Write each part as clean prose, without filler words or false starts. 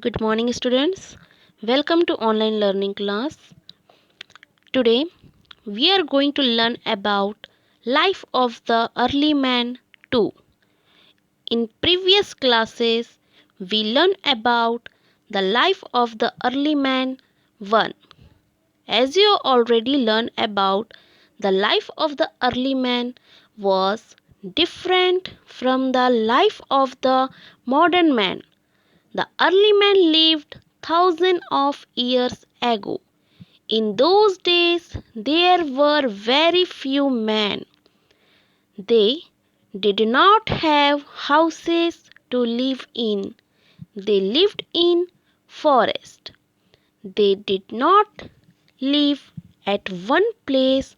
Good morning, students. Welcome to online learning class. Today we are going to learn about life of the early man 2. In previous classes we learned about the life of the early man 1. As you already learned about the life of the early man was different from the life of the modern man. The early man lived thousands of years ago. In those days, there were very few men. They did not have houses to live in. They lived in forest. They did not live at one place.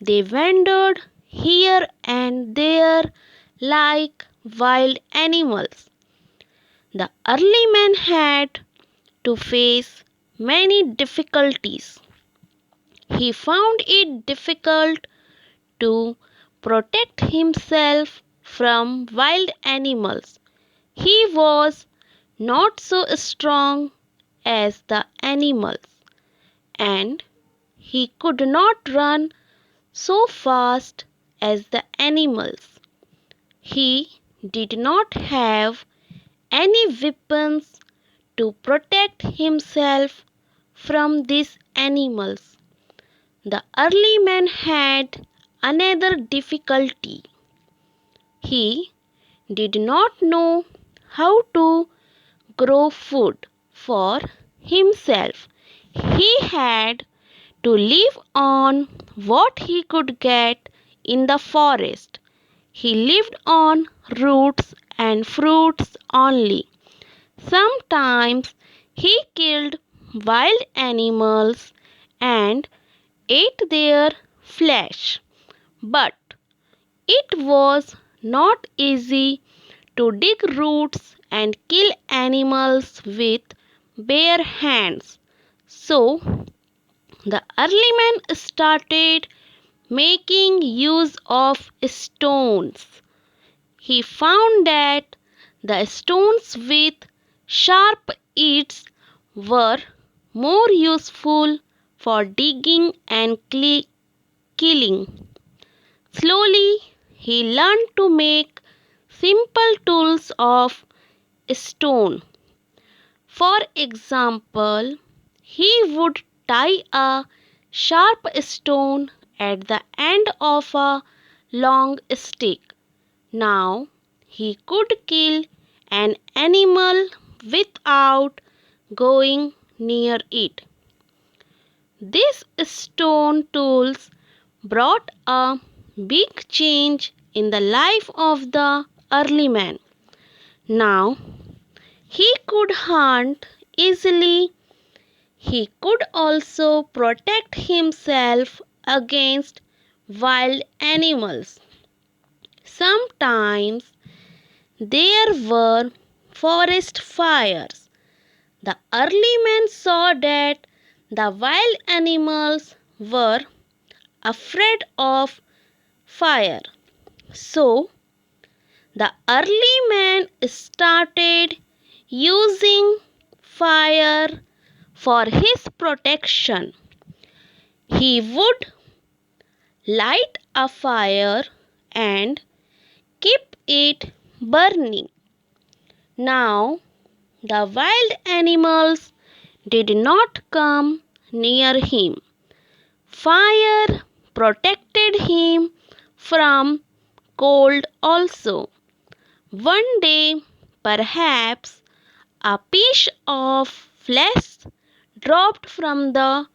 They wandered here and there like wild animals. The early man had to face many difficulties. He found it difficult to protect himself from wild animals. He was not so strong as the animals, and he could not run so fast as the animals. He did not have any weapons to protect himself from these animals. The early man had another difficulty. He did not know how to grow food for himself. He had to live on what he could get in the forest. He lived on roots and fruits only. Sometimes he killed wild animals and ate their flesh, but it was not easy to dig roots and kill animals with bare hands. So the early man started making use of stones. He found that the stones with sharp edges were more useful for digging and killing. Slowly, he learned to make simple tools of stone. For example, he would tie a sharp stone at the end of a long stick. Now he could kill an animal without going near it. These stone tools brought a big change in the life of the early man. Now he could hunt easily. He could also protect himself against wild animals. Sometimes there were forest fires. The early man saw that the wild animals were afraid of fire. So the early man started using fire for his protection. He would light a fire and keep it burning. Now the wild animals did not come near him. Fire protected him from cold also. One day, perhaps, a piece of flesh dropped from the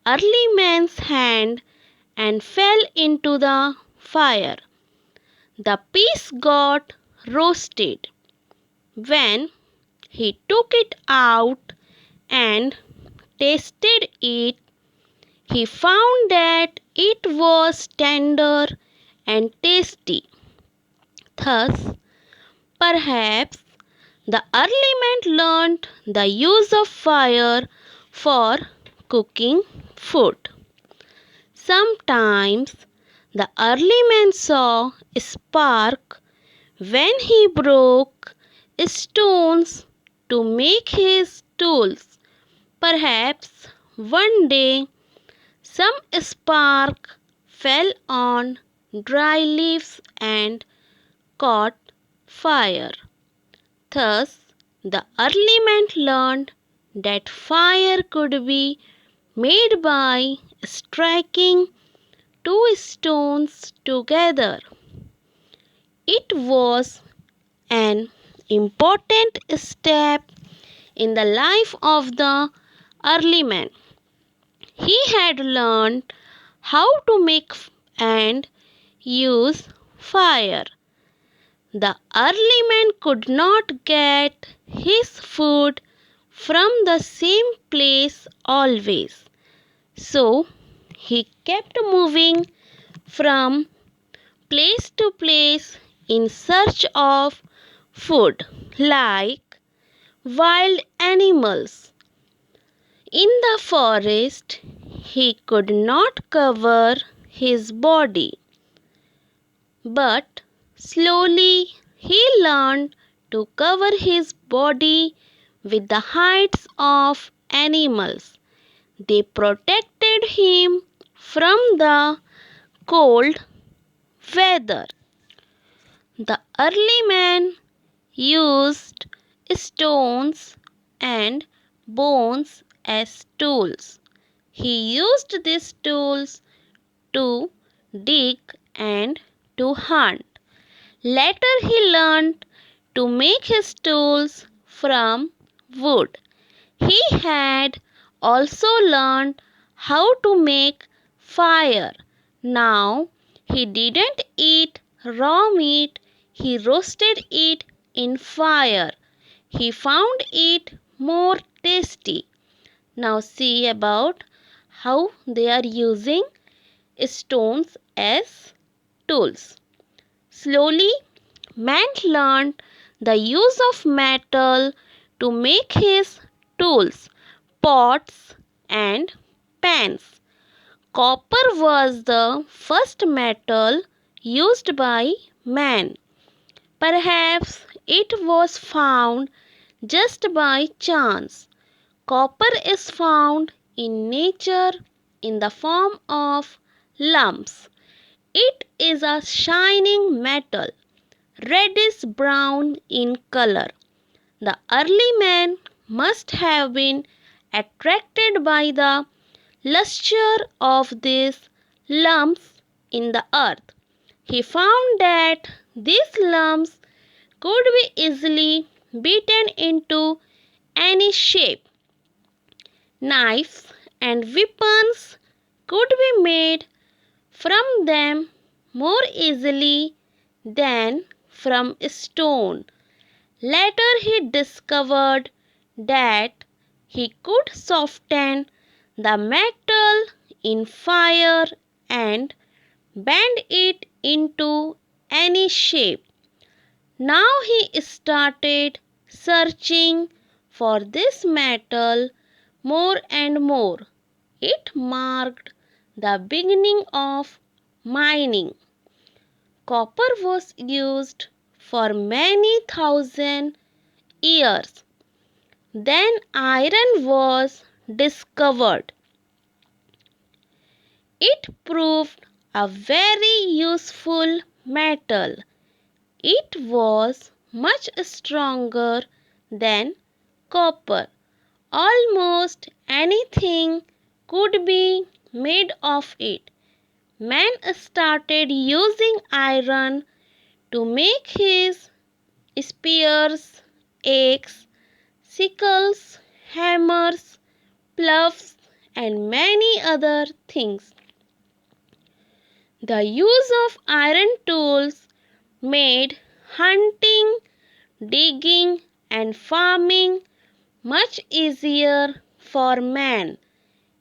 early man's hand and fell into the fire. The piece got roasted. When he took it out and tasted it, he found that it was tender and tasty. Thus, perhaps the early man learned the use of fire for cooking food. Sometimes the early man saw a spark when he broke stones to make his tools. Perhaps one day some spark fell on dry leaves and caught fire. Thus, the early man learned that fire could be made by striking two stones together. It was an important step in the life of the early man. He had learned how to make and use fire. The early man could not get his food from the same place always. So he kept moving from place to place in search of food, like wild animals. In the forest, he could not cover his body, but slowly he learned to cover his body with the hides of animals. They protected him from the cold weather. The early man used stones and bones as tools. He used these tools to dig and to hunt. Later, he learned to make his tools from wood. He had also learned how to make fire. Now, he didn't eat raw meat, he roasted it in fire. He found it more tasty. Now, see about how they are using stones as tools. Slowly, man learned the use of metal to make his tools, pots, and pans. Copper was the first metal used by man. Perhaps it was found just by chance. Copper is found in nature in the form of lumps. It is a shining metal, reddish brown in color. The early man must have been attracted by the luster of these lumps in the earth. He found that these lumps could be easily beaten into any shape. Knives and weapons could be made from them more easily than from stone. Later he discovered that he could soften the metal in fire and bend it into any shape. Now he started searching for this metal more and more. It marked the beginning of mining. Copper was used for many thousand years. Then iron was discovered. It proved a very useful metal. It was much stronger than copper. Almost anything could be made of it. Man started using iron to make his spears, axes, sickles, hammers, plows, and many other things. The use of iron tools made hunting, digging, and farming much easier for man.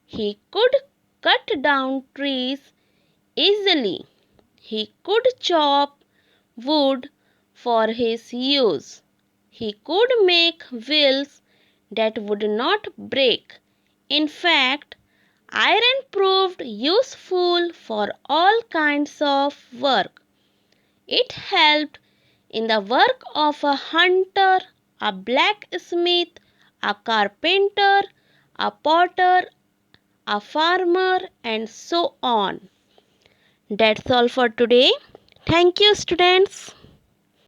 He could cut down trees easily. He could chop wood for his use. He could make wheels that would not break. In fact, iron proved useful for all kinds of work. It helped in the work of a hunter a blacksmith, a carpenter, a potter, a farmer, and so on. That's all for today. Thank you, students.